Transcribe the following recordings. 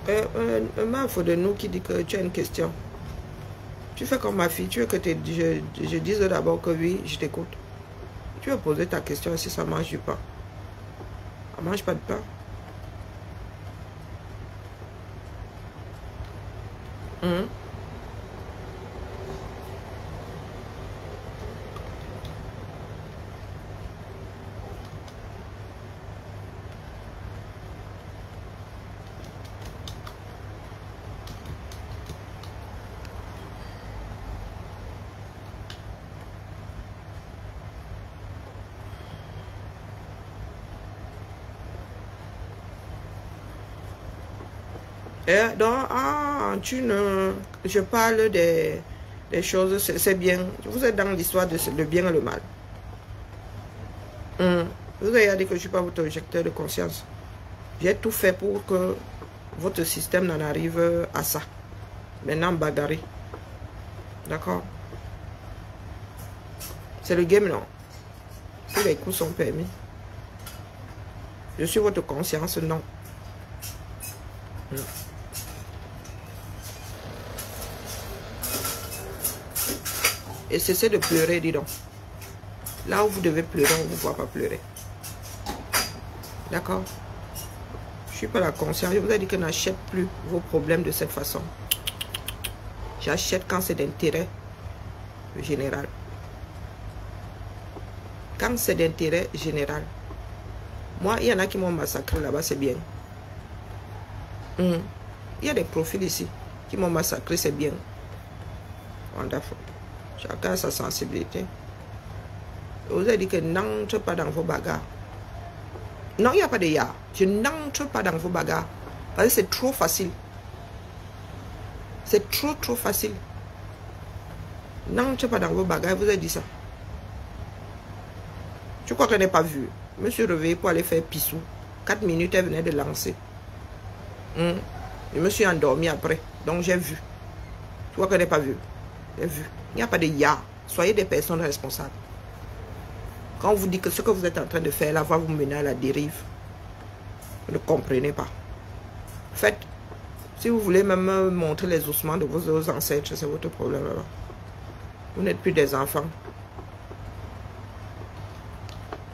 Un mafre de nous qui dit que tu as une question. Tu fais comme ma fille. Tu veux que je dise d'abord que oui, je t'écoute. Tu veux poser ta question si ça mange du pain. Ça mange pas de pain. Donc, je parle des choses, c'est bien. Vous êtes dans l'histoire de le bien et le mal. Vous avez dit que je ne suis pas votre objecteur de conscience. J'ai tout fait pour que votre système n'en arrive à ça. Maintenant, bagarrer. D'accord? C'est le game, non? Si les coups sont permis. Je suis votre conscience, non. Et cessez de pleurer, dis donc. Là où vous devez pleurer, on ne vous voit pas pleurer. D'accord? Je ne suis pas la conscience. Je vous ai dit que je n'achète plus vos problèmes de cette façon. J'achète quand c'est d'intérêt général. Quand c'est d'intérêt général. Moi, il y en a qui m'ont massacré là-bas, c'est bien. Il y a des profils ici qui m'ont massacré, c'est bien. Wonderful. Chacun a sa sensibilité. Je vous ai dit que n'entre pas dans vos bagarres. Non, il n'y a pas de ya. Je n'entre pas dans vos bagarres. Parce que c'est trop facile. C'est trop facile. N'entre pas dans vos bagarres. Je vous ai dit ça. Je crois qu'elle n'est pas vue. Je me suis réveillée pour aller faire pissou. 4 minutes, elle venait de lancer. Je me suis endormie après. Donc j'ai vu. Je crois qu'elle n'est pas vue. J'ai vu. Il n'y a pas de ya. Soyez des personnes responsables. Quand on vous dit que ce que vous êtes en train de faire là va vous mener à la dérive, vous ne comprenez pas. Faites. Si vous voulez même montrer les ossements de vos ancêtres, c'est votre problème là. Vous n'êtes plus des enfants.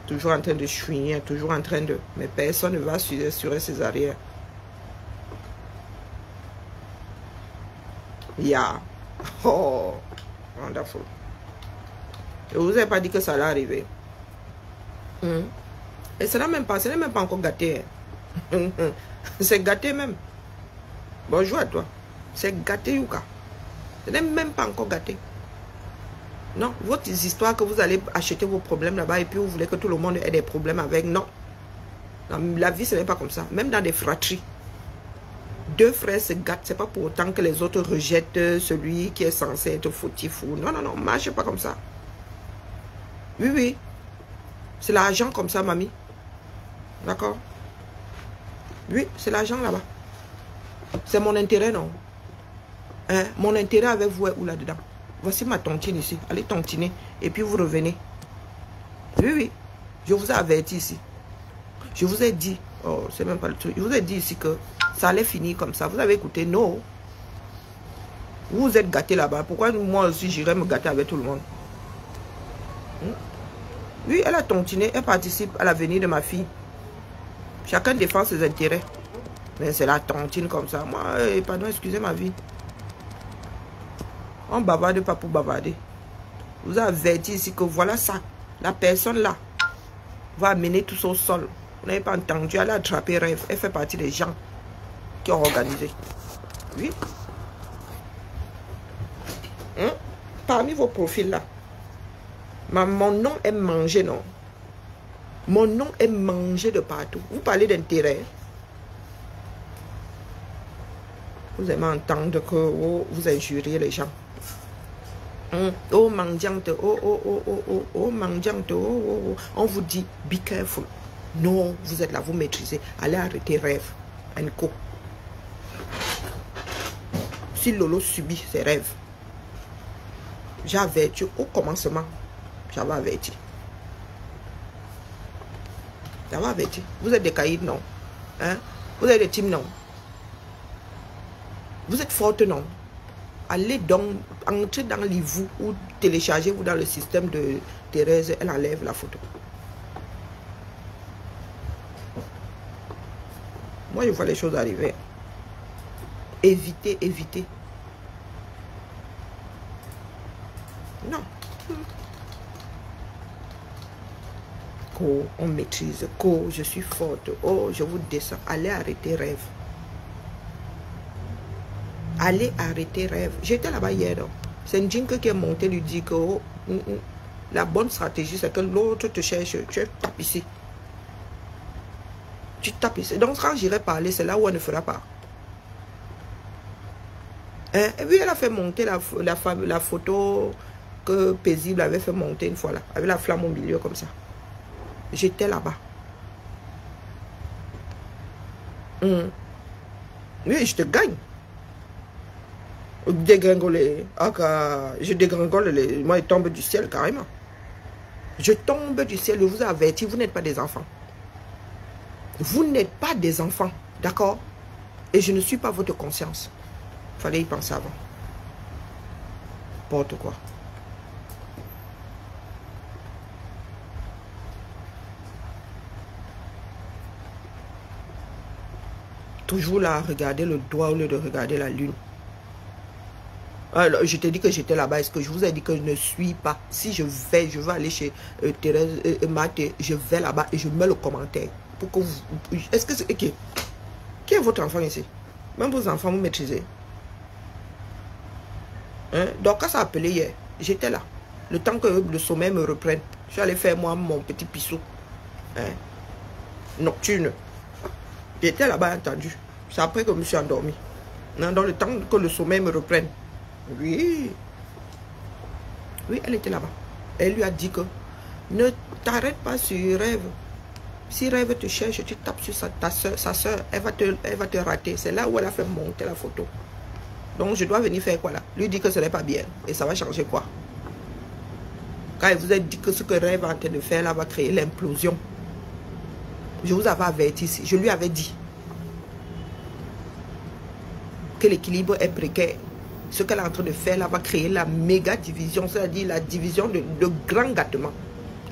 Toujours en train de chouiner, toujours en train de... Mais personne ne va assurer ses arrières. Yeah. Oh, wonderful. Je vous ai pas dit que ça allait arriver. Et ce n'est même pas encore gâté. C'est gâté même. Bonjour à toi. C'est gâté, Yuka. Ce n'est même pas encore gâté. Non, votre histoire que vous allez acheter vos problèmes là-bas et puis vous voulez que tout le monde ait des problèmes avec. Non. La vie, ce n'est pas comme ça. Même dans des fratries. Deux frères se gâtent. C'est pas pour autant que les autres rejettent celui qui est censé être fautif. Ou... Non, non, non. Marche pas comme ça. Oui, oui. C'est l'argent comme ça, mamie. D'accord? Oui, c'est l'argent là-bas. C'est mon intérêt, non? Hein? Mon intérêt avec vous est où là-dedans? Voici ma tontine ici. Allez tontiner. Et puis vous revenez. Oui, oui. Je vous ai averti ici. Je vous ai dit. Oh, c'est même pas le truc. Je vous ai dit ici que ça allait finir comme ça. Vous avez écouté? Non. Vous êtes gâtés là-bas. Pourquoi moi aussi j'irais me gâter avec tout le monde? Oui, elle a tontiné. Elle participe à l'avenir de ma fille. Chacun défend ses intérêts. Mais c'est la tontine comme ça. Moi, pardon, excusez ma vie. On bavarde pas pour bavarder. Vous avez averti ici que voilà ça. La personne là va amener tout son sol. Vous n'avez pas entendu. Elle a attrapé rêve. Elle fait partie des gens qui ont organisé. Oui. Parmi vos profils là. Mon nom est mangé, non? Mon nom est mangé de partout. Vous parlez d'intérêt. Vous aimez entendre que vous injuriez les gens. Oh, mendiante, oh, mendiante, oh. On vous dit, be careful. Non, vous êtes là, vous maîtrisez. Allez arrêter rêve. Anko. Si Lolo subit ses rêves, j'ai averti au commencement. J'avais averti. J'avais averti. Vous êtes des caïds, non? Hein? Vous êtes des teams, non? Vous êtes forte, non? Allez donc, entrez dans l'IVU ou téléchargez-vous dans le système de Thérèse, elle enlève la photo. Moi, je vois les choses arriver. Évitez, évitez. Non. Oh, on maîtrise. Oh, je suis forte. Oh, je vous descends. Allez arrêter rêve. Allez arrêter rêve. J'étais là-bas hier. C'est un Jinke qui est monté, lui dit que oh, la bonne stratégie, c'est que l'autre te cherche. Tu tapes ici. Tu tapes ici. Donc, quand j'irai parler, c'est là où elle ne fera pas. Hein? Et puis, elle a fait monter la photo que Paisible avait fait monter une fois là. Avec la flamme au milieu comme ça. J'étais là-bas. Oui, je te gagne. Dégringoler. Je dégringole. Moi, je tombe du ciel carrément. Je tombe du ciel. Je vous avertis, vous n'êtes pas des enfants. Vous n'êtes pas des enfants. D'accord? Et je ne suis pas votre conscience. Il fallait y penser avant. N'importe quoi. Toujours là, regarder le doigt au lieu de regarder la lune. Alors, je t'ai dit que j'étais là-bas. Est-ce que je vous ai dit que je ne suis pas? Si je veux aller chez Thérèse Maté, je vais là-bas et je mets le commentaire. Pour que vous... Est-ce que c'est... Okay. Qui est votre enfant ici? Même vos enfants, vous maîtrisez. Hein? Donc, quand ça a appelé hier, j'étais là. Le temps que le sommeil me reprenne. Je suis allé faire moi mon petit pissou. Hein? Nocturne. J'étais là-bas entendu. C'est après que je me suis endormi. Dans le temps que le sommeil me reprenne. Oui. Oui, elle était là-bas. Elle lui a dit que ne t'arrête pas sur Rêve. Si Rêve te cherche, tu tapes sur sa soeur, elle va te rater. C'est là où elle a fait monter la photo. Donc je dois venir faire quoi là? Lui dire que ce n'est pas bien. Et ça va changer quoi? Quand elle vous a dit que ce que Rêve est en train de faire là va créer l'implosion. Je vous avais averti, je lui avais dit que l'équilibre est précaire. Ce qu'elle est en train de faire là va créer la méga division, c'est-à-dire la division de grand gâtement.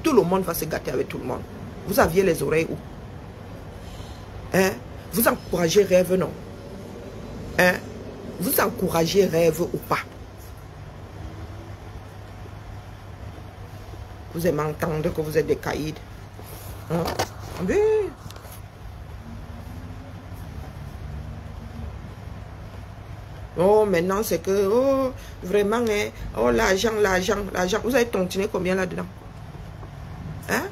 Tout le monde va se gâter avec tout le monde. Vous aviez les oreilles où? Hein? Vous encouragez Rêve, non? Hein? Vous encouragez Rêve ou pas? Vous aimez entendre que vous êtes des caïds. Hein? Oui. Oh, maintenant c'est que, oh, vraiment, hein, oh, l'argent. Vous avez tontiné combien là-dedans? Hein?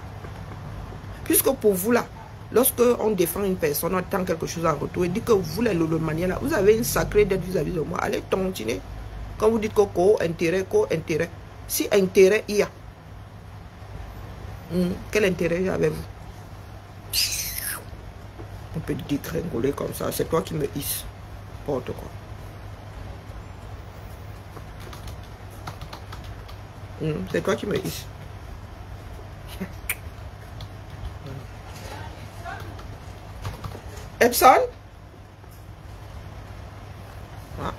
Puisque pour vous là, lorsque on défend une personne, on attend quelque chose en retour, et dit que vous, le manière là, vous avez une sacrée dette vis-à-vis de moi. Allez tontiner. Quand vous dites que intérêt. Si intérêt il y a, quel intérêt avez-vous? On peut dégringoler comme ça. C'est toi qui me hisse. N'importe quoi. C'est toi qui me hisse. Epson? Ah.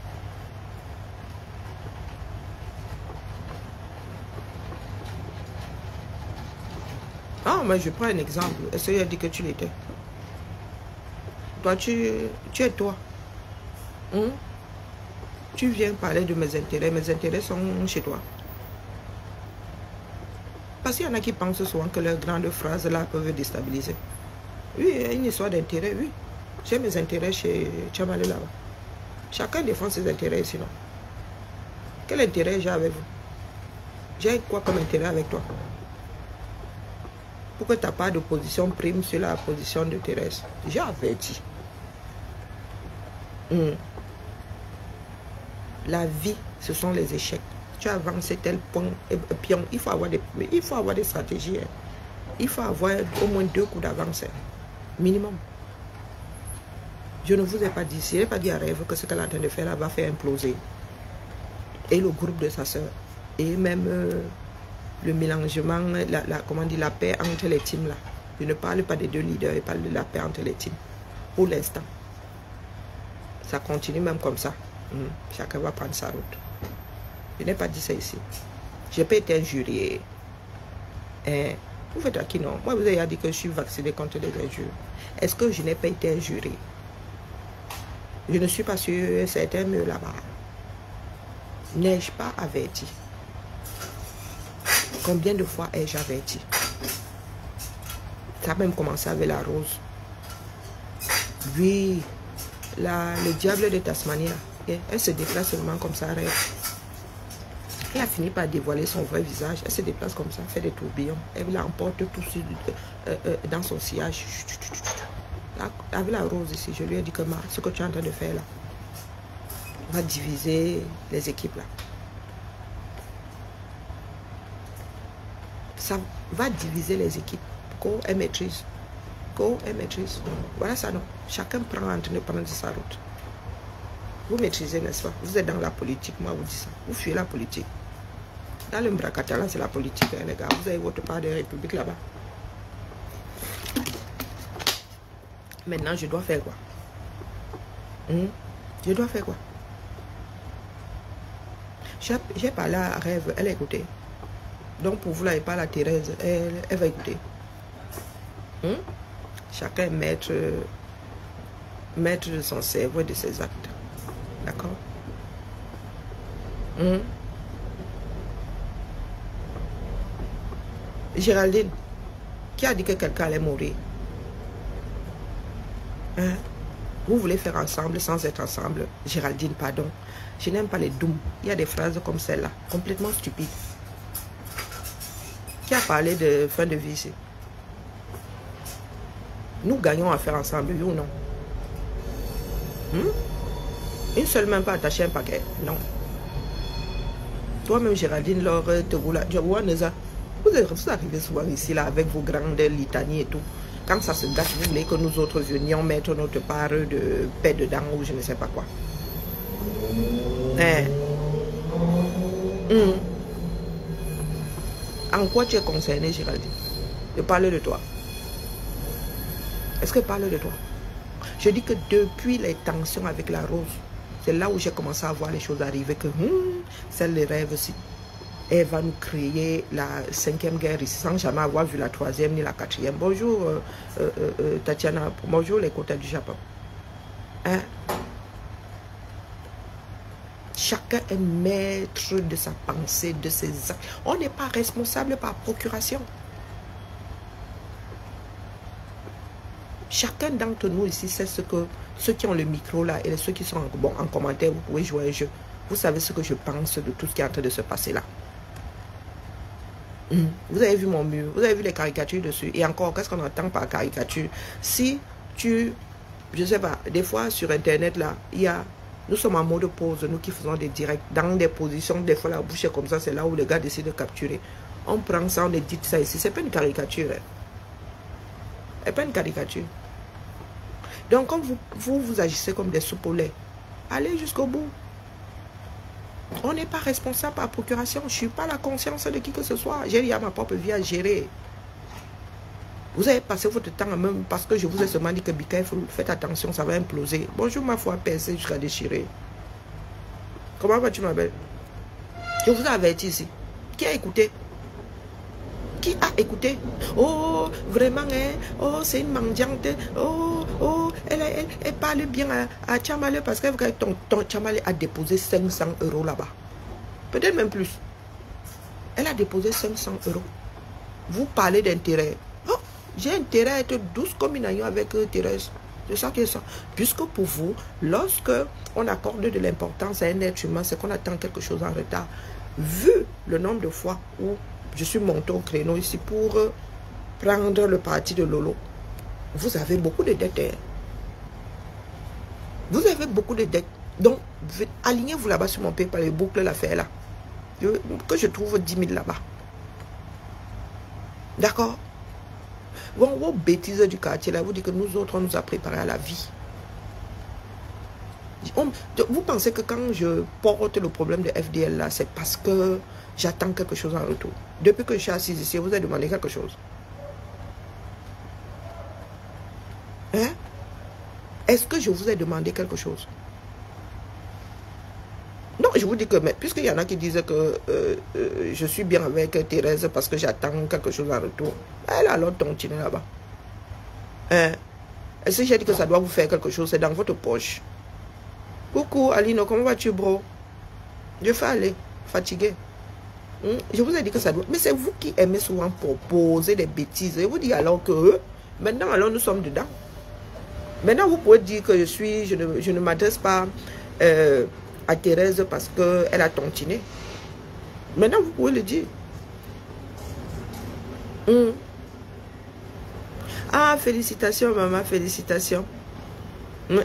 Ah, mais je prends un exemple. Est-ce qu'il a dit que tu l'étais? Toi, tu es toi. Tu viens parler de mes intérêts. Mes intérêts sont chez toi. Parce qu'il y en a qui pensent souvent que leurs grandes phrases là peuvent déstabiliser. Oui, il y a une histoire d'intérêt, oui. J'ai mes intérêts chez Tchamalé là-bas. Chacun défend ses intérêts sinon. Quel intérêt j'ai avec vous? J'ai quoi comme intérêt avec toi? Pourquoi tu n'as pas de position prime sur la position de Thérèse? J'ai averti. La vie, ce sont les échecs. Tu avances tel point, pion. Il faut avoir des stratégies. Hein. Il faut avoir au moins 2 coups d'avance. Hein. Minimum. Je ne vous ai pas dit, je n'ai pas dit à Rêve que ce qu'elle est en train de faire là va faire imploser. Et le groupe de sa soeur. Et même le mélangement, comment dire, la paix entre les teams là. Je ne parle pas des 2 leaders, je parle de la paix entre les teams. Pour l'instant. Ça continue même comme ça. Chacun va prendre sa route. Je n'ai pas dit ça ici. Je n'ai pas été injurié. Vous faites à qui non? Moi, vous avez dit que je suis vacciné contre les injures. Est-ce que je n'ai pas été injurié? Je ne suis pas sûr, certains murs là-bas. N'ai-je pas averti? Combien de fois ai-je averti? Ça a même commencé avec la rose. Oui, le diable de Tasmanie, là, elle se déplace seulement comme ça, rêve. Elle a fini par dévoiler son vrai visage. Elle se déplace comme ça, fait des tourbillons. Elle emporte tout dans son sillage. Avec la rose ici, je lui ai dit que ce que tu es en train de faire là va diviser les équipes là. Ça va diviser les équipes. Go et maîtrise. Go et maîtrise. Voilà ça, non. Chacun prend en train de prendre sa route. Vous maîtrisez, n'est-ce pas? Vous êtes dans la politique, moi vous dis ça. Vous fuyez la politique. Dans le Mbracatala, c'est la politique, hein, les gars. Vous avez votre part de république là-bas. Maintenant, je dois faire quoi? Je dois faire quoi? J'ai parlé à Rêve, elle a écouté. Donc, pour vous, là, il parle à Thérèse, elle va écouter. Chacun est maître de son cerveau et de ses actes. D'accord? Géraldine, qui a dit que quelqu'un allait mourir? Vous voulez faire ensemble sans être ensemble? Géraldine, pardon. Je n'aime pas les dooms. Il y a des phrases comme celle-là, complètement stupides. Qui a parlé de fin de vie ici? Nous gagnons à faire ensemble, oui ou non? Une seule main pas attachée à un paquet? Non. Toi-même, Géraldine, Laure, Tegoula, vous arrivez souvent ici là avec vos grandes litanies et tout. Quand ça se gâte, vous voulez que nous autres venions mettre notre part de paix dedans ou je ne sais pas quoi. En quoi tu es concerné, Géraldine? Je parle de toi. Est-ce que je parle de toi? Je dis que depuis les tensions avec la rose, c'est là où j'ai commencé à voir les choses arriver, que celle des rêves aussi. Elle va nous créer la 5e guerre ici, sans jamais avoir vu la 3e ni la 4e. Bonjour Tatiana, bonjour les côtés du Japon. Chacun est maître de sa pensée, de ses actes. On n'est pas responsable par procuration. Chacun d'entre nous ici sait ce que ceux qui ont le micro là et ceux qui sont en commentaire, vous pouvez jouer un jeu. Vous savez ce que je pense de tout ce qui est en train de se passer là. Vous avez vu mon mur, vous avez vu les caricatures dessus. Et encore, qu'est-ce qu'on entend par caricature? Si tu, je sais pas, des fois sur internet là, nous sommes en mode pause, nous qui faisons des directs, dans des positions, des fois la bouche est comme ça, c'est là où les gars décident de capturer. On prend ça, on édite ça ici, c'est pas une caricature. C'est pas une caricature. Donc quand vous agissez comme des soupes au lait, allez jusqu'au bout. On n'est pas responsable par procuration. Je ne suis pas la conscience de qui que ce soit. J'ai ma propre vie à gérer. Vous avez passé votre temps même parce que je vous ai seulement dit que Bika, faites attention, ça va imploser. Bonjour ma foi percée jusqu'à déchirer. Comment vas-tu ma belle? Je vous ai averti ici. Qui a écouté? Qui a écouté? Oh, vraiment, hein? Oh, c'est une mendiante. Oh, elle parle bien à Tchamale parce que ton Tchamale a déposé 500 € là-bas. Peut-être même plus. Elle a déposé 500 €. Vous parlez d'intérêt. Oh, j'ai intérêt à être douce comme une agneau avec Thérèse. C'est ça qui est ça. Puisque pour vous, lorsque on accorde de l'importance à un être humain, c'est qu'on attend quelque chose en retard. Vu le nombre de fois où je suis monté au créneau ici pour prendre le parti de Lolo. Vous avez beaucoup de dettes. Vous avez beaucoup de dettes. Donc, alignez-vous là-bas sur mon PayPal, les boucles l'affaire là. Que je trouve 10 000 là-bas. D'accord? Bon, vos bêtises du quartier là, vous dites que nous autres, on nous a préparé à la vie. Vous pensez que quand je porte le problème de FDL là, c'est parce que j'attends quelque chose en retour. Depuis que je suis assise ici, vous avez demandé quelque chose. Hein? Est-ce que je vous ai demandé quelque chose? vous dis que, mais puisqu'il y en a qui disent que je suis bien avec Thérèse parce que j'attends quelque chose en retour, elle a alors tontiner là-bas. Hein? Et si j'ai dit que ça doit vous faire quelque chose, c'est dans votre poche. Coucou Alino, comment vas-tu, bro? Je fais aller, fatigué. Je vous ai dit que ça doit... Mais c'est vous qui aimez souvent proposer des bêtises. Je vous dis alors que maintenant, alors nous sommes dedans. Maintenant, vous pouvez dire que je ne m'adresse pas à Thérèse parce qu'elle a tontiné. Maintenant, vous pouvez le dire. Ah, félicitations, maman, félicitations.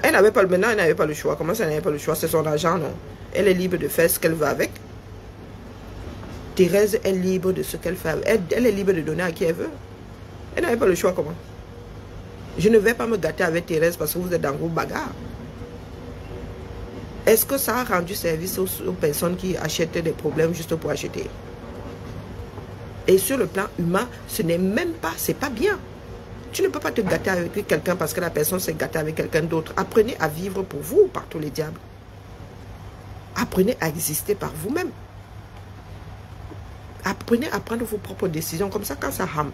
Elle n'avait pas, maintenant, elle n'avait pas le choix. Comment ça, elle n'avait pas le choix? C'est son argent, non? Elle est libre de faire ce qu'elle veut avec. Thérèse est libre de ce qu'elle fait. Elle est libre de donner à qui elle veut. Elle n'avait pas le choix, comment? Je ne vais pas me gâter avec Thérèse parce que vous êtes dans vos bagarres. Est-ce que ça a rendu service aux personnes qui achètent des problèmes juste pour acheter? Et sur le plan humain, ce n'est même pas, c'est pas bien. Tu ne peux pas te gâter avec quelqu'un parce que la personne s'est gâtée avec quelqu'un d'autre. Apprenez à vivre pour vous par tous les diables. Apprenez à exister par vous-même. Apprenez à prendre vos propres décisions. Comme ça, quand ça rame,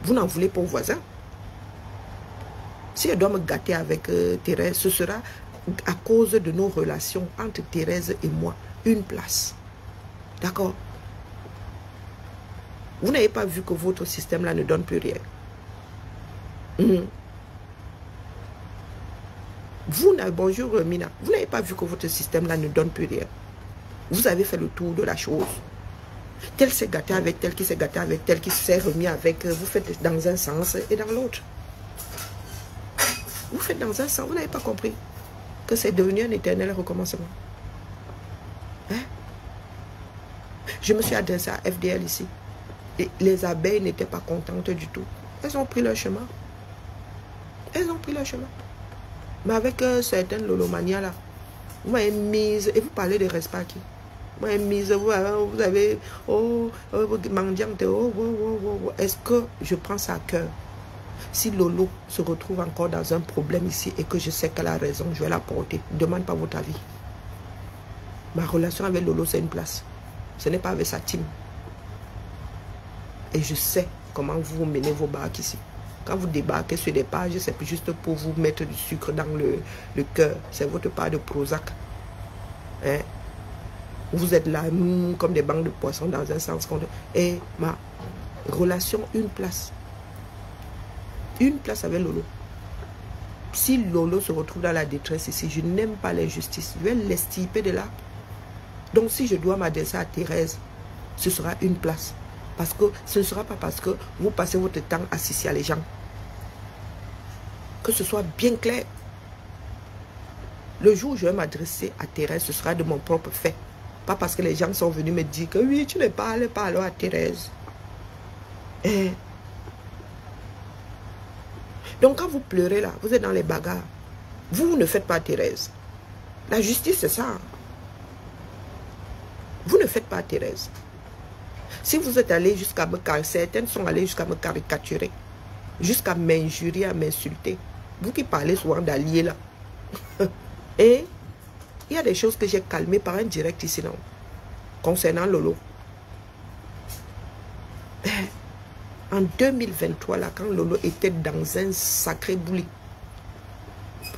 vous n'en voulez pas aux voisins. Si elle doit me gâter avec Thérèse, ce sera à cause de nos relations entre Thérèse et moi. Une place. D'accord? Vous n'avez pas vu que votre système-là ne donne plus rien. Bonjour Mina. Vous n'avez pas vu que votre système-là ne donne plus rien. Vous avez fait le tour de la chose. Tel s'est gâté avec tel, qui s'est gâté avec tel, qui s'est remis avec. Vous faites dans un sens et dans l'autre. Vous faites dans un sens. Vous n'avez pas compris que c'est devenu un éternel recommencement. Hein? Je me suis adressée à FDL ici. Et les abeilles n'étaient pas contentes du tout. Elles ont pris leur chemin. Elles ont pris leur chemin. Mais avec certaines lolomanias là, vous m'avez mise, et vous parlez de respect à qui? Vous m'avez mise, vous avez, mendiante, est-ce que je prends ça à cœur? Si Lolo se retrouve encore dans un problème ici et que je sais qu'elle a raison, je vais la porter. Ne demande pas votre avis. Ma relation avec Lolo, c'est une place. Ce n'est pas avec sa team. Et je sais comment vous menez vos barques ici. Quand vous débarquez sur des pages, c'est juste pour vous mettre du sucre dans le cœur. C'est votre part de Prozac. Hein? Vous êtes là, comme des bancs de poissons dans un sens. Et ma relation, une place. Une place avec Lolo. Si Lolo se retrouve dans la détresse ici, je n'aime pas l'injustice. Je vais l'estirper de là. Donc si je dois m'adresser à Thérèse, ce sera une place. Parce que ce ne sera pas parce que vous passez votre temps à associer les gens. Que ce soit bien clair. Le jour où je vais m'adresser à Thérèse, ce sera de mon propre fait. Pas parce que les gens sont venus me dire que oui, tu ne parles pas alors à Thérèse. Donc quand vous pleurez là, vous êtes dans les bagarres. Vous ne faites pas Thérèse. La justice, c'est ça. Vous ne faites pas Thérèse. Si vous êtes allé jusqu'à me caricaturer, certaines sont allées jusqu'à me caricaturer, jusqu'à m'injurier, à m'insulter. Vous qui parlez souvent d'alliés là. Et il y a des choses que j'ai calmées par un direct ici, non? Concernant Lolo. En 2023, là, quand Lolo était dans un sacré bouli,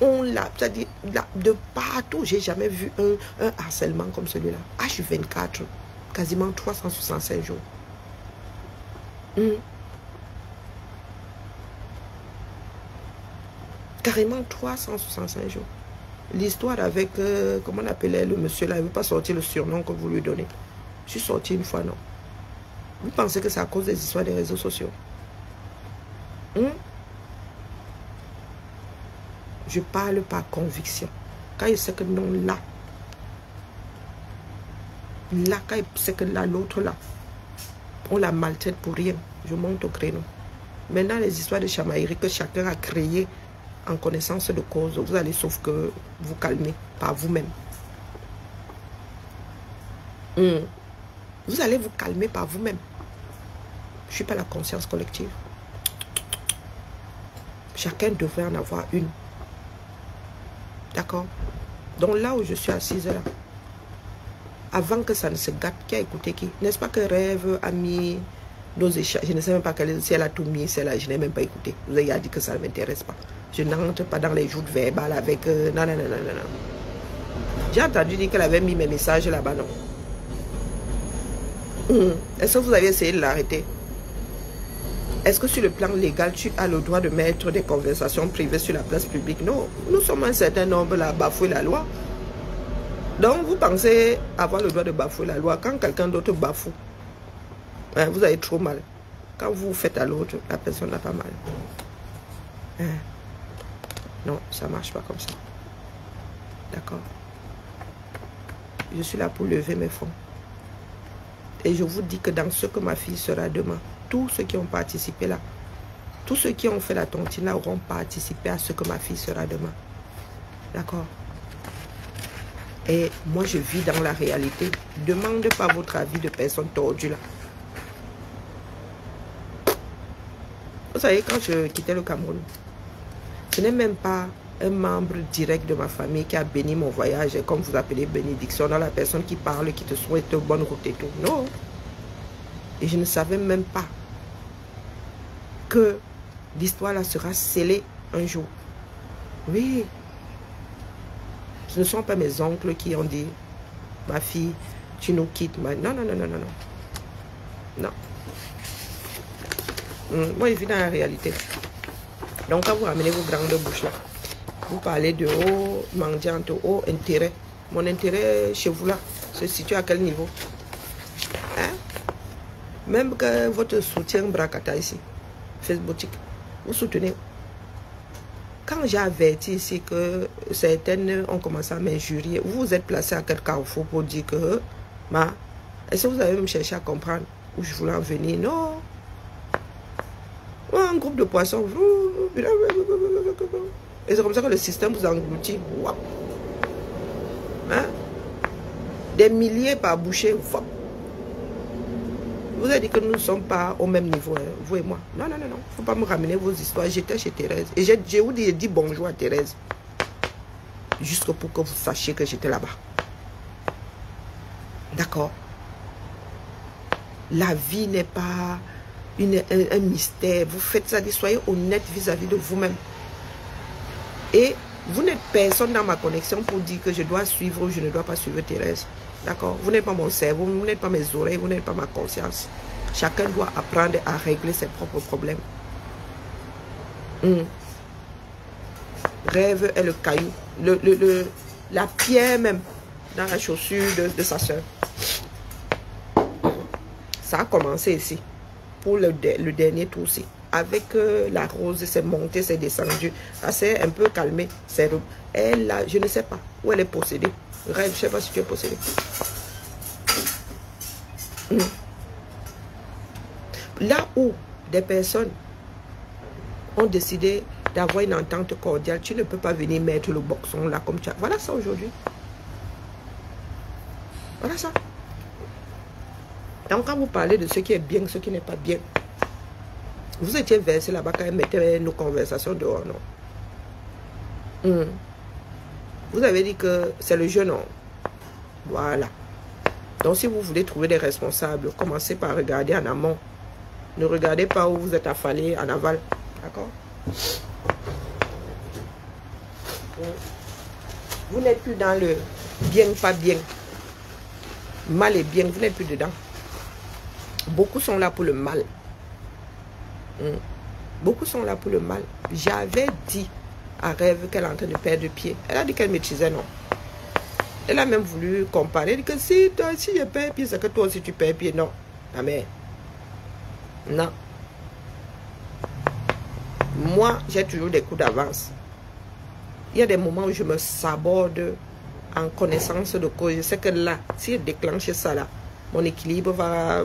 on l'a, c'est-à-dire, de partout, j'ai jamais vu un harcèlement comme celui-là. H24. Quasiment 365 jours. Carrément 365 jours. L'histoire avec, comment on appelait le monsieur là, il ne veut pas sortir le surnom que vous lui donnez. Je suis sorti une fois, non. Vous pensez que c'est à cause des histoires des réseaux sociaux? Je parle par conviction. Quand il sait que non, là, quand il sait que là, l'autre là, on la maltraite pour rien. Je monte au créneau. Maintenant, les histoires de chamaillerie que chacun a créées en connaissance de cause, vous allez sauf que vous calmer par vous-même. Vous allez vous calmer par vous-même. Je ne suis pas la conscience collective. Chacun devrait en avoir une. D'accord? Donc là où je suis assise là, avant que ça ne se gâte, qui a écouté qui? N'est-ce pas que Rêve a mis nos échanges? Je ne sais même pas si elle a tout mis, celle-là, je n'ai même pas écouté. Vous avez dit que ça ne m'intéresse pas. Je n'entre pas dans les joutes verbales avec... non, non, non, non, non. J'ai entendu dire qu'elle avait mis mes messages là-bas, non? Est-ce que vous avez essayé de l'arrêter? Est-ce que sur le plan légal, tu as le droit de mettre des conversations privées sur la place publique? Non, nous sommes un certain nombre à bafouer la loi. Donc, vous pensez avoir le droit de bafouer la loi quand quelqu'un d'autre bafoue. Hein, vous avez trop mal. Quand vous faites à l'autre, la personne n'a pas mal. Hein. Non, ça ne marche pas comme ça. D'accord? Je suis là pour lever mes fonds. Et je vous dis que dans ce que ma fille sera demain, tous ceux qui ont participé là, tous ceux qui ont fait la tontine là auront participé à ce que ma fille sera demain. D'accord? Et moi, je vis dans la réalité. Ne demande pas votre avis de personnes tordues là. Vous savez, quand je quittais le Cameroun, ce n'est même pas un membre direct de ma famille qui a béni mon voyage, comme vous appelez bénédiction, dans la personne qui parle, qui te souhaite bonne route et tout. Non. Et je ne savais même pas que l'histoire là sera scellée un jour. Oui. Ce ne sont pas mes oncles qui ont dit, ma fille, tu nous quittes. Non, non, non, non, non, non. Non. Moi, je vis dans la réalité. Donc, quand vous ramenez vos grandes bouches là, vous parlez de haut mendiante, haut intérêt. Mon intérêt chez vous là se situe à quel niveau? Hein? Même que votre soutien Bracata ici, Facebook, vous soutenez. Quand j'ai averti ici que certaines ont commencé à m'injurier, vous vous êtes placé à quel carrefour pour dire que, est-ce que vous avez me cherché à comprendre où je voulais en venir? Non. Un groupe de poissons. Et c'est comme ça que le système vous engloutit. Hein? Des milliers par bouchée. Vous avez dit que nous ne sommes pas au même niveau, hein, vous et moi. Non, non, non, non. Il ne faut pas me ramener vos histoires. J'étais chez Thérèse. Et j'ai vous dit bonjour à Thérèse. Juste pour que vous sachiez que j'étais là-bas. D'accord? La vie n'est pas un mystère. Vous faites ça, soyez honnête vis-à-vis de vous-même. Et vous n'êtes personne dans ma connexion pour dire que je dois suivre ou je ne dois pas suivre Thérèse. D'accord? Vous n'êtes pas mon cerveau, vous n'êtes pas mes oreilles, vous n'êtes pas ma conscience. Chacun doit apprendre à régler ses propres problèmes. Rêve est le caillou, la pierre même dans la chaussure de sa soeur. Ça a commencé ici, pour le dernier tour aussi. Avec la rose, c'est monté, c'est descendu. Ça s'est un peu calmé. Elle, là, je ne sais pas où elle est possédée. Rêve, je ne sais pas si tu es possédée. Là où des personnes ont décidé d'avoir une entente cordiale, tu ne peux pas venir mettre le boxon là comme tu as. Voilà ça aujourd'hui. Voilà ça. Donc quand vous parlez de ce qui est bien, ce qui n'est pas bien, vous étiez versé là-bas quand elle mettait nos conversations dehors, non? Vous avez dit que c'est le jeune homme. Voilà. Donc si vous voulez trouver des responsables, commencez par regarder en amont. Ne regardez pas où vous êtes affalé en aval. D'accord? Vous n'êtes plus dans le bien, pas bien. Mal et bien, vous n'êtes plus dedans. Beaucoup sont là pour le mal. Beaucoup sont là pour le mal. J'avais dit à Rêve qu'elle est en train de perdre pied. Elle a dit qu'elle maîtrisait, non. Elle a même voulu comparer. Elle dit que si je perds pied, c'est que toi aussi tu perds pied. Non. Ah mais. Non. Moi, j'ai toujours des coups d'avance. Il y a des moments où je me saborde en connaissance de cause. Je sais que là, si je déclenche ça là, mon équilibre va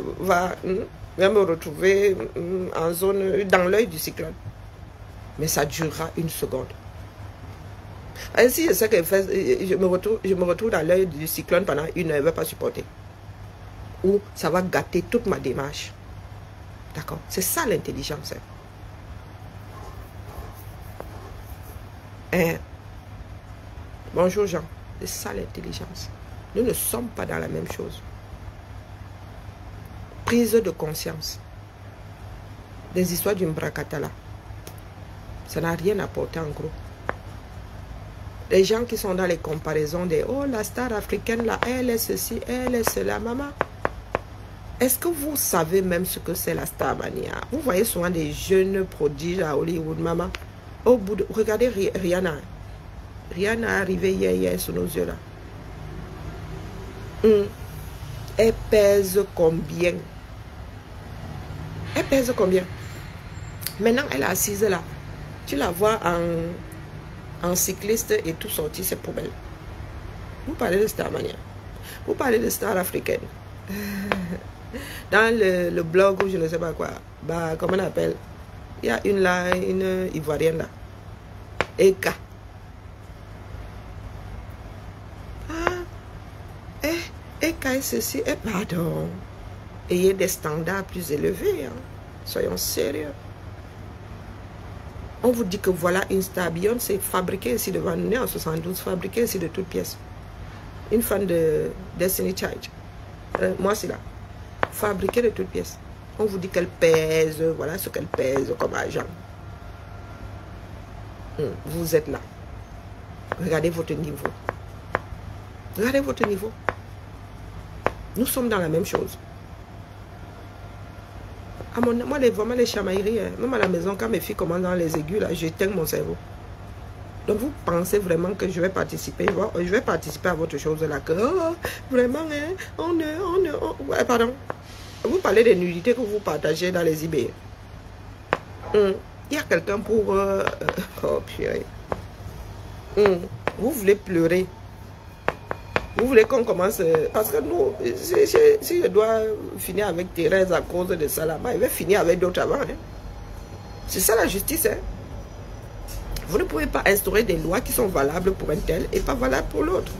me retrouver en zone, dans l'œil du cyclone. Mais ça durera une seconde. Ainsi, je sais que je me retrouve dans l'œil du cyclone pendant une heure, je ne vais pas supporter. Ou ça va gâter toute ma démarche. D'accord? C'est ça l'intelligence. Bonjour Jean. C'est ça l'intelligence. Nous ne sommes pas dans la même chose. Prise de conscience. Des histoires d'une bracatala. Ça n'a rien apporté en gros. Les gens qui sont dans les comparaisons des « Oh, la star africaine, là, elle est ceci, elle est cela, maman. » Est-ce que vous savez même ce que c'est la Starmania? Vous voyez souvent des jeunes prodiges à Hollywood, maman. Au bout de... Regardez Rihanna. Rihanna est arrivée hier sous nos yeux là. Elle pèse combien? Elle pèse combien? Maintenant, elle est assise là. Tu la vois en cycliste et tout sorti, c'est poubelle. Vous parlez de Starmania. Vous parlez de star africaine. Dans le blog ou je ne sais pas quoi, bah, comment on appelle? Il y a une là, une ivoirienne là. Eka. Eka est ceci, et pardon. Ayez des standards plus élevés. Hein. Soyons sérieux. On vous dit que voilà une star. Beyoncé fabriquée ici devant nous, en 72, fabriquée ici de toutes pièces. Une fan de Destiny Child. Moi, c'est là. Fabriquée de toutes pièces. On vous dit qu'elle pèse, voilà ce qu'elle pèse comme argent. Vous êtes là. Regardez votre niveau. Regardez votre niveau. Nous sommes dans la même chose. Moi, vraiment, les chamailleries, hein, même à la maison, quand mes filles commencent dans les aigus, là, j'éteins mon cerveau. Donc, vous pensez vraiment que je vais participer? Je vais participer à votre chose là, que, oh, vraiment, hein, ouais, pardon. Vous parlez des nudités que vous partagez dans les eBay. Il y a quelqu'un pour... oh, purée. Vous voulez pleurer. Vous voulez qu'on commence... parce que nous, si je dois finir avec Thérèse à cause de ça là-bas, je vais finir avec d'autres avant. Hein. C'est ça la justice. Hein. Vous ne pouvez pas instaurer des lois qui sont valables pour un tel et pas valables pour l'autre.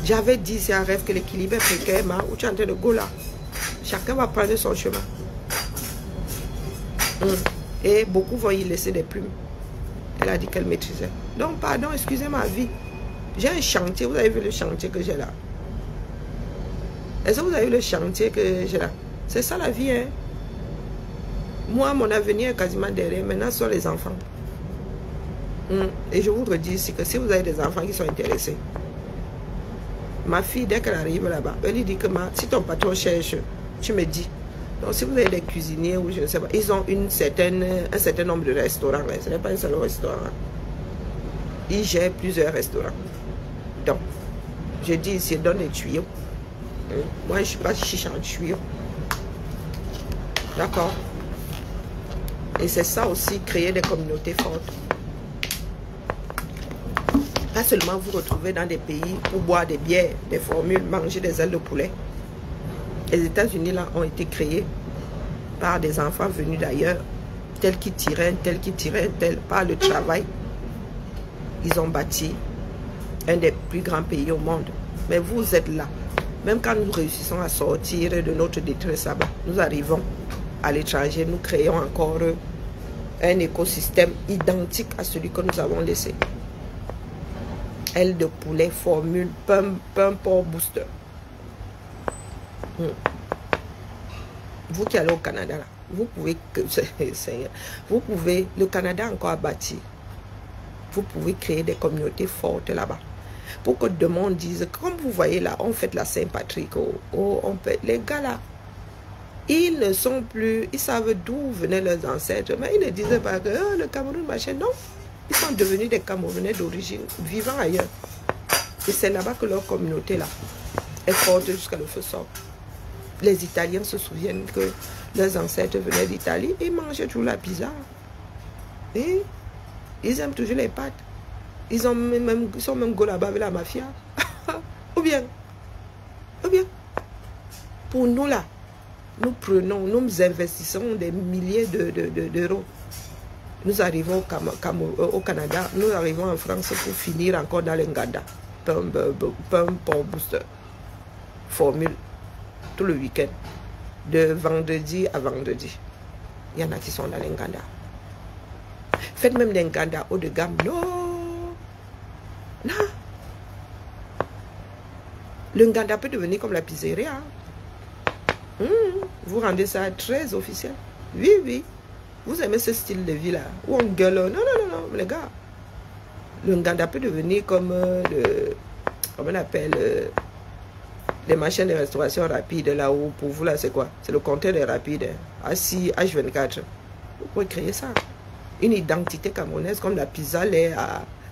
J'avais dit, c'est un rêve que l'équilibre est précaire, où tu es en train de go là. Chacun va prendre son chemin. Et beaucoup vont y laisser des plumes. Elle a dit qu'elle maîtrisait. Donc, pardon, excusez ma vie. J'ai un chantier. Vous avez vu le chantier que j'ai là? Est-ce que vous avez vu le chantier que j'ai là? C'est ça la vie, hein? Moi, mon avenir est quasiment derrière. Maintenant, ce sont les enfants. Et je voudrais dire ici que si vous avez des enfants qui sont intéressés, ma fille, dès qu'elle arrive là-bas, elle lui dit que si ton patron cherche, tu me dis. Donc, si vous avez des cuisiniers ou je ne sais pas, ils ont un certain nombre de restaurants. Là. Ce n'est pas un seul restaurant. Ils gèrent plusieurs restaurants. Donc, je dis ici, donne des tuyaux. Moi, je ne suis pas chiche en tuyaux. D'accord? Et c'est ça aussi, créer des communautés fortes. Pas seulement vous retrouver dans des pays pour boire des bières, des formules, manger des ailes de poulet. Les États-Unis là ont été créés par des enfants venus d'ailleurs, tels qui tiraient, tel par le travail. Ils ont bâti un des plus grands pays au monde. Mais vous êtes là. Même quand nous réussissons à sortir de notre détresse là-bas, nous arrivons à l'étranger, nous créons encore un écosystème identique à celui que nous avons laissé. Aile de poulet, formule, pain port booster. Vous qui allez au Canada, là, vous pouvez, le Canada a encore bâti. Vous pouvez créer des communautés fortes là-bas. Pour que le monde dise, comme vous voyez là, on fait la Saint-Patrick, les gars là, ils ne sont plus, ils savent d'où venaient leurs ancêtres, mais ils ne disaient pas que le Cameroun, machin, non. Ils sont devenus des Camerounais d'origine, vivant ailleurs. Et c'est là-bas que leur communauté là est forte jusqu'à le feu sort. Les Italiens se souviennent que leurs ancêtres venaient d'Italie et mangeaient toujours la pizza. Et ils aiment toujours les pâtes. Ils sont même go là-bas avec la mafia. Ou bien, pour nous là, nous prenons, nous investissons des milliers d'euros. Nous arrivons au Canada, nous arrivons en France pour finir encore dans l'Enganda. Pain port booster. Formule. Tout le week-end. De vendredi à vendredi. Il y en a qui sont dans l'Enganda. Faites même l'Enganda haut de gamme. Non. Non. Le Nganda peut devenir comme la pizzeria. Vous rendez ça très officiel. Oui, oui. Vous aimez ce style de vie là, où on gueule. Non, non, non, non, les gars. Le Nganda peut devenir comme comment on appelle les machines de restauration rapide là où pour vous là c'est quoi? C'est le compteur des rapides. Assis H24. Vous pouvez créer ça. Une identité camerounaise comme la pizza,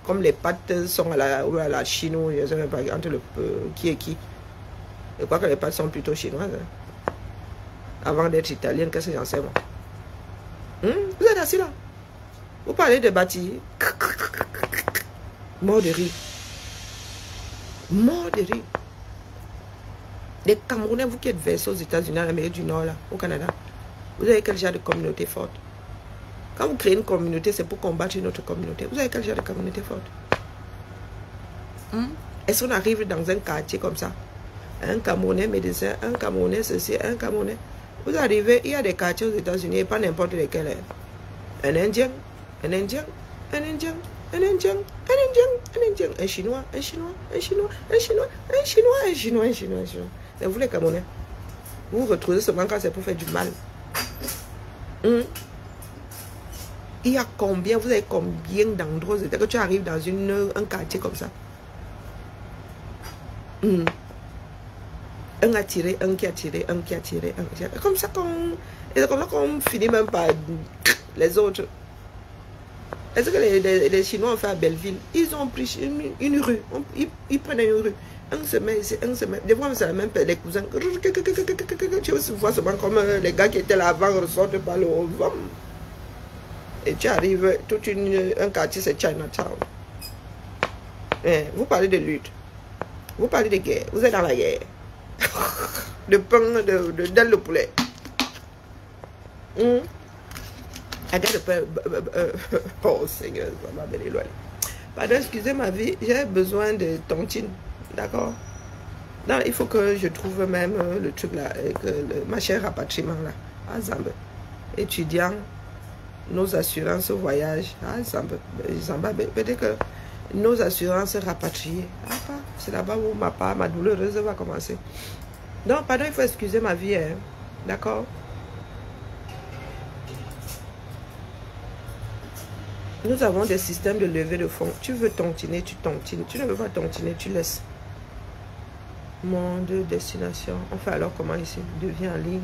comme les pâtes sont à la chinoise, je ne sais même pas entre qui est qui. Je crois que les pâtes sont plutôt chinoises. Hein. Avant d'être italienne, qu'est-ce que j'en sais moi? Vous êtes assis là. Vous parlez de bâti. Mort de rire. Mort de rire. Les Camerounais, vous qui êtes versés aux États-Unis, en Amérique du Nord, là, au Canada, vous avez quel genre de communauté forte? Quand vous créez une communauté, c'est pour combattre une autre communauté. Vous avez quel genre de communauté forte? Est-ce qu'on arrive dans un quartier comme ça? Un Camerounais médecin, un Camerounais ceci, un Camerounais. Vous arrivez, il y a des quartiers aux États-Unis, pas n'importe lesquels. Un Indien, un Indien, un Indien, un Indien, un Indien, un Indien, un Chinois, un Chinois, un Chinois, un Chinois, un Chinois, un Chinois, un Chinois, un Chinois. Et vous les Camerounais, vous vous retrouvez seulement quand c'est pour faire du mal. Il y a combien, vous avez combien d'endroits que tu arrives dans un quartier comme ça? Un a tiré, un qui a tiré, un qui a tiré, un qui a tiré. Comme ça qu'on finit même par les autres. Est-ce que les Chinois ont fait à Belleville? Ils ont pris une rue. Ils prennent une rue. Un se met ici, un se met. Des fois, c'est la même, les cousins. Tu vois seulement comme les gars qui étaient là avant ressortent par le haut. Et tu arrives, un quartier, c'est Chinatown. Vous parlez de lutte. Vous parlez de guerre. Vous êtes dans la guerre. De pain, d'aile de poulet. Oh Seigneur, ça m'a bien éloigné. Pardon, excusez ma vie, j'ai besoin de tontine. D'accord? Non, il faut que je trouve même le truc là, ma chère rapatriement là, à Zambé. Étudiant, nos assurances voyage, à Zambé. Peut-être que nos assurances rapatriées. C'est là-bas où ma douloureuse va commencer. Non, pardon, il faut excuser ma vie. Hein. D'accord? Nous avons des systèmes de levée de fonds. Tu veux tontiner, tu tontines. Tu ne veux pas tontiner, tu laisses. Monde, destination. On fait alors comment ici? Deviens en ligne.